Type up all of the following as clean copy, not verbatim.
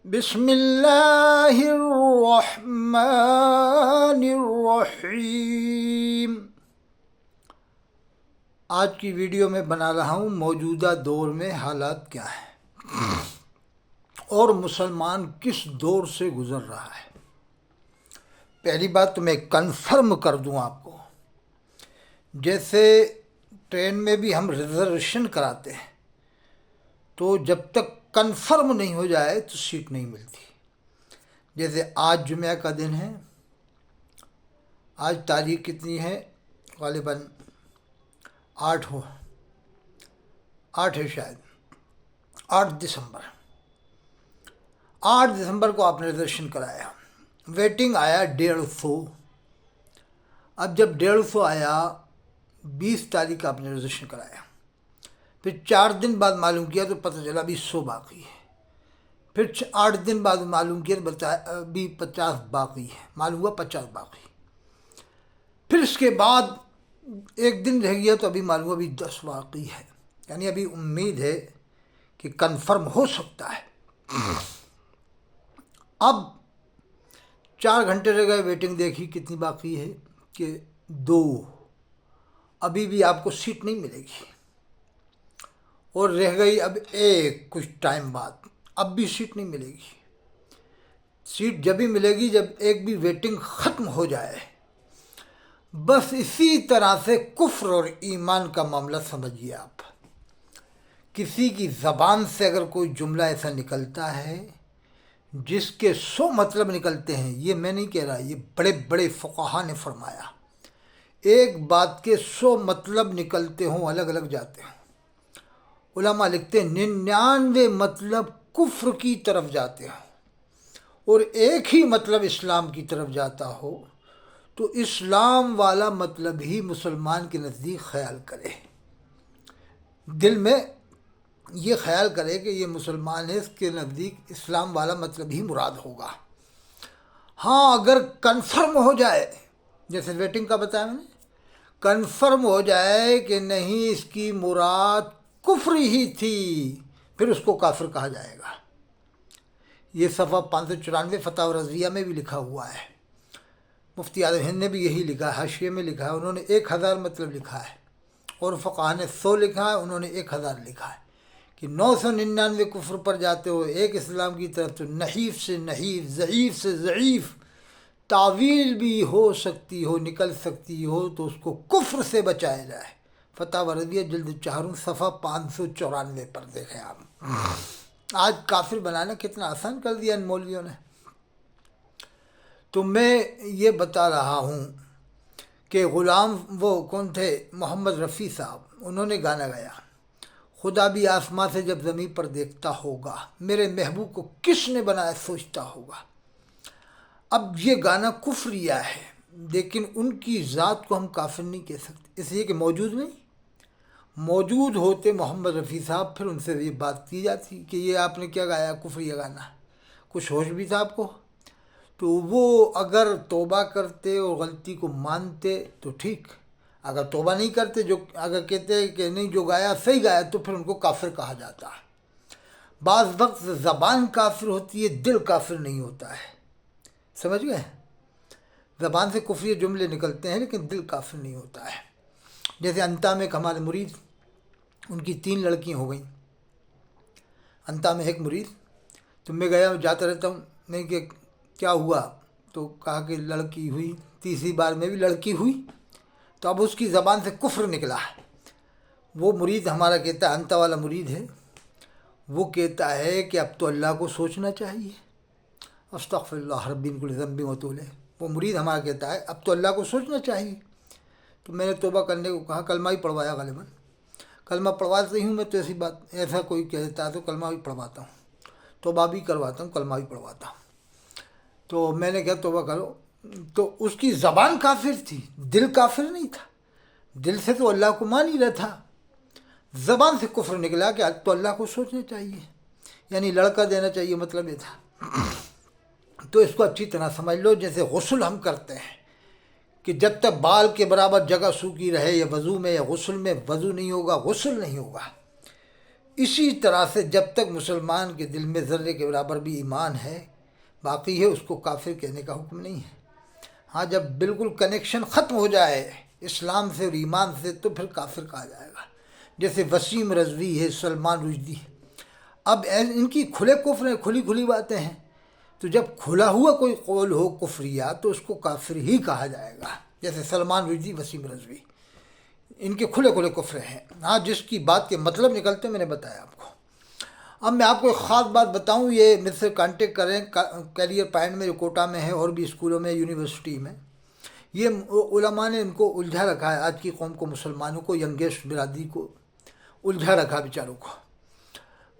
بسم اللہ الرحمن الرحیم۔ آج کی ویڈیو میں بنا رہا ہوں موجودہ دور میں حالات کیا ہیں اور مسلمان کس دور سے گزر رہا ہے۔ پہلی بات تو میں کنفرم کر دوں آپ کو، جیسے ٹرین میں بھی ہم ریزرویشن کراتے ہیں تو جب تک کنفرم نہیں ہو جائے تو سیٹ نہیں ملتی۔ جیسے آج جمعہ کا دن ہے، آج تاریخ کتنی ہے؟ غالباً 8 ہے شاید، 8 دسمبر۔ 8 دسمبر کو آپ نے ریزرویشن کرایا، ویٹنگ آیا 150۔ اب جب 150 آیا، 20 تاریخ آپ نے ریزرویشن کرایا، پھر 4 دن بعد معلوم کیا تو پتہ چلا ابھی 100 باقی ہے، پھر 8 دن بعد معلوم کیا تو ابھی 50 باقی ہے، معلوم ہوا 50 باقی، پھر اس کے بعد 1 دن رہ گیا تو ابھی معلوم ہوا ابھی 10 باقی ہے، یعنی ابھی امید ہے کہ کنفرم ہو سکتا ہے۔ اب 4 گھنٹے رہ گئے، ویٹنگ دیکھی کتنی باقی ہے کہ 2، ابھی بھی آپ کو سیٹ نہیں ملے گی، اور رہ گئی اب 1 کچھ ٹائم بعد، اب بھی سیٹ نہیں ملے گی۔ سیٹ جب ہی ملے گی جب ایک بھی ویٹنگ ختم ہو جائے۔ بس اسی طرح سے کفر اور ایمان کا معاملہ سمجھیے آپ۔ کسی کی زبان سے اگر کوئی جملہ ایسا نکلتا ہے جس کے 100 مطلب نکلتے ہیں، یہ میں نہیں کہہ رہا، یہ بڑے بڑے فقہا نے فرمایا، ایک بات کے 100 مطلب نکلتے ہوں، الگ الگ جاتے ہوں۔ علماء لکھتے ہیں 99 مطلب کفر کی طرف جاتے ہوں اور ایک ہی مطلب اسلام کی طرف جاتا ہو، تو اسلام والا مطلب ہی مسلمان کے نزدیک خیال کرے، دل میں یہ خیال کرے کہ یہ مسلمان ہے، اس کے نزدیک اسلام والا مطلب ہی مراد ہوگا۔ ہاں اگر کنفرم ہو جائے، جیسے ویٹنگ کا بتایا میں نے، کنفرم ہو جائے کہ نہیں اس کی مراد کفر ہی تھی، پھر اس کو کافر کہا جائے گا۔ یہ صفحہ 594 فتاوی رضویہ میں بھی لکھا ہوا ہے، مفتی اعظم ہند نے بھی یہی لکھا ہے، حاشیے میں لکھا ہے، انہوں نے 1000 مطلب لکھا ہے، اور فقہا نے 100 لکھا ہے، انہوں نے 1000 لکھا ہے، کہ 999 کفر پر جاتے ہو، ایک اسلام کی طرف، تو نحیف سے نحیف، ضعیف سے ضعیف تعویل بھی ہو سکتی ہو، نکل سکتی ہو، تو اس کو کفر سے بچایا جائے۔ فتاوی رضویہ جلد 4 صفحہ 594 پر دیکھیں آپ۔ آج کافر بنانا کتنا آسان کر دیا ان مولویوں نے۔ تو میں یہ بتا رہا ہوں کہ غلام وہ کون تھے، محمد رفیع صاحب، انہوں نے گانا گایا، خدا بھی آسماں سے جب زمین پر دیکھتا ہوگا، میرے محبوب کو کس نے بنایا سوچتا ہوگا۔ اب یہ گانا کفریہ ہے، لیکن ان کی ذات کو ہم کافر نہیں کہہ سکتے، اس لیے کہ موجود نہیں۔ موجود ہوتے محمد رفیع صاحب، پھر ان سے یہ بات کی جاتی کہ یہ آپ نے کیا گایا، کفریہ گانا، کچھ ہوش بھی تھا آپ کو؟ تو وہ اگر توبہ کرتے اور غلطی کو مانتے تو ٹھیک، اگر توبہ نہیں کرتے، اگر کہتے کہ نہیں جو گایا صحیح گایا، تو پھر ان کو کافر کہا جاتا ہے۔ بعض وقت زبان کافر ہوتی ہے، دل کافر نہیں ہوتا ہے، سمجھ گئے؟ زبان سے کفری جملے نکلتے ہیں لیکن دل کافر نہیں ہوتا ہے۔ جیسے انتا میں ایک ہمارے مرید، ان کی 3 لڑکیاں ہو گئیں، انتا میں ایک مرید، تو میں گیا جاتا رہتا ہوں، میں کہ کیا ہوا، تو کہا کہ لڑکی ہوئی، تیسری بار میں بھی لڑکی ہوئی، تو اب اس کی زبان سے کفر نکلا ہے۔ وہ مرید ہمارا کہتا ہے، انتا والا مرید ہے، وہ کہتا ہے کہ اب تو اللہ کو سوچنا چاہیے، استغفر اللہ ربی من کل ذنب واتوب الیہ۔ وہ مرید ہمارا کہتا ہے اب تو اللہ کو سوچنا چاہیے۔ تو میں نے توبہ کرنے کو کہا، کلمہ ہی پڑھوایا، غالباً کلمہ پڑھواتا ہی ہوں میں، تو ایسی بات، ایسا کوئی کہتا ہے تو کلمہ بھی پڑھواتا ہوں، توبہ بھی کرواتا ہوں، کلمہ بھی پڑھواتا ہوں۔ تو میں نے کہا توبہ کرو، تو اس کی زبان کافر تھی، دل کافر نہیں تھا، دل سے تو اللہ کو مان ہی رہا تھا، زبان سے کفر نکلا کہ تو اللہ کو سوچنا چاہیے، یعنی لڑکا دینا چاہیے، مطلب یہ تھا۔ تو اس کو اچھی طرح سمجھ لو، جیسے غسل ہم کرتے ہیں کہ جب تک بال کے برابر جگہ سوکھی رہے، یا وضو میں یا غسل میں، وضو نہیں ہوگا، غسل نہیں ہوگا۔ اسی طرح سے جب تک مسلمان کے دل میں ذرے کے برابر بھی ایمان ہے باقی ہے، اس کو کافر کہنے کا حکم نہیں ہے۔ ہاں جب بالکل کنیکشن ختم ہو جائے اسلام سے اور ایمان سے تو پھر کافر کہا جائے گا، جیسے وسیم رضوی ہے، سلمان رشدی ہے۔ اب ان کی کھلے کفر ہیں، کھلی باتیں ہیں، تو جب کھلا ہوا کوئی قول ہو کفریہ تو اس کو کافر ہی کہا جائے گا، جیسے سلمان رشدی، وسیم رضوی، ان کے کھلے کفر ہیں۔ ہاں جس کی بات کے مطلب نکلتے میں نے بتایا آپ کو۔ اب میں آپ کو ایک خاص بات بتاؤں، یہ مجھ سے کانٹیکٹ کریں کیریئر پوائنٹ میں جو کوٹا میں ہے اور بھی اسکولوں میں، یونیورسٹی میں، یہ علماء نے ان کو الجھا رکھا ہے، آج کی قوم کو، مسلمانوں کو، ینگیسٹ برادری کو الجھا رکھا بیچاروں کو۔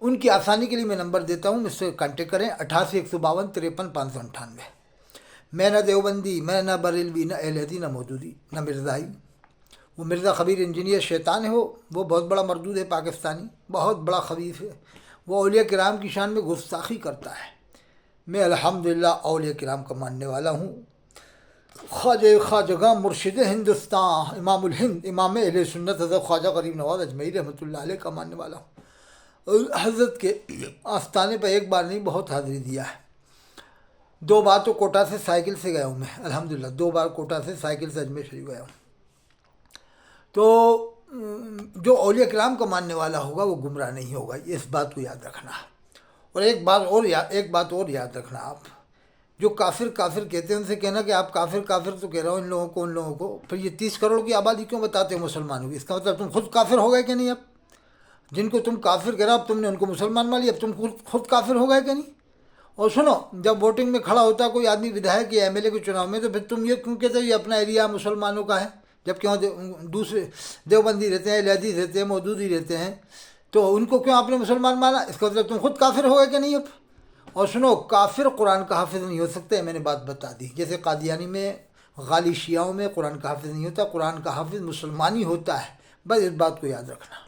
ان کی آسانی کے لیے میں نمبر دیتا ہوں، مجھ سے کانٹیکٹ کریں 88 152 53 598۔ میں نہ دیوبندی، میں نہ بریلوی، نہ اہل حدیث، نہ مودودی، نہ مرزائی۔ وہ مرزا خبیر انجینئر شیطان ہے، وہ بہت بڑا مردود ہے پاکستانی، بہت بڑا خبیث ہے، وہ اولیاء کرام کی شان میں گستاخی کرتا ہے۔ میں الحمدللہ اولیاء کرام کا ماننے والا ہوں، خواجہ مرشد ہندوستان، امام الہند، امام اہل سنت حضرت خواجہ غریب نواز اجمیری رحمۃ اللہ علیہ کا ماننے والا ہوں، اور حضرت کے آستانے پر ایک بار نہیں بہت حاضری دیا ہے۔ 2 بار تو کوٹا سے سائیکل سے گیا ہوں میں، الحمدللہ 2 بار کوٹا سے سائیکل سے اجمیر شریف گیا ہوں۔ تو جو اولیاء کرام کا ماننے والا ہوگا وہ گمراہ نہیں ہوگا، اس بات کو یاد رکھنا۔ اور ایک بات اور یاد رکھنا، آپ جو کافر کہتے ہیں ان سے کہنا کہ آپ کافر تو کہہ رہا ہو ان لوگوں کو، پھر یہ 30 کروڑ کی آبادی کیوں بتاتے ہو مسلمانوں کی؟ اس کا مطلب تم خود کافر ہو گئے کہ نہیں؟ اب جن کو تم کافر کہہ رہا اب تم نے ان کو مسلمان مان لیا، اب تم خود کافر ہو گئے کہ نہیں؟ اور سنو، جب ووٹنگ میں کھڑا ہوتا کوئی آدمی ودھایک یا ایم ایل اے کے چناؤ میں، تو پھر تم یہ کیوں کہتے ہو یہ اپنا ایریا مسلمانوں کا ہے، جبکہ وہاں دوسرے دیوبندی رہتے ہیں، اہل حدیث رہتے ہیں، مودودی رہتے ہیں، تو ان کو کیوں آپ نے مسلمان مانا؟ اس کا مطلب تم خود کافر ہو گئے کہ نہیں اب؟ اور سنو، کافر قرآن کا حافظ نہیں ہو سکتے، میں نے بات بتا دی، جیسے قادیانی میں، غالی شیعوں میں قرآن کا حافظ نہیں ہوتا، قرآن کا حافظ مسلمان ہی ہوتا ہے، بس اس بات کو یاد رکھنا۔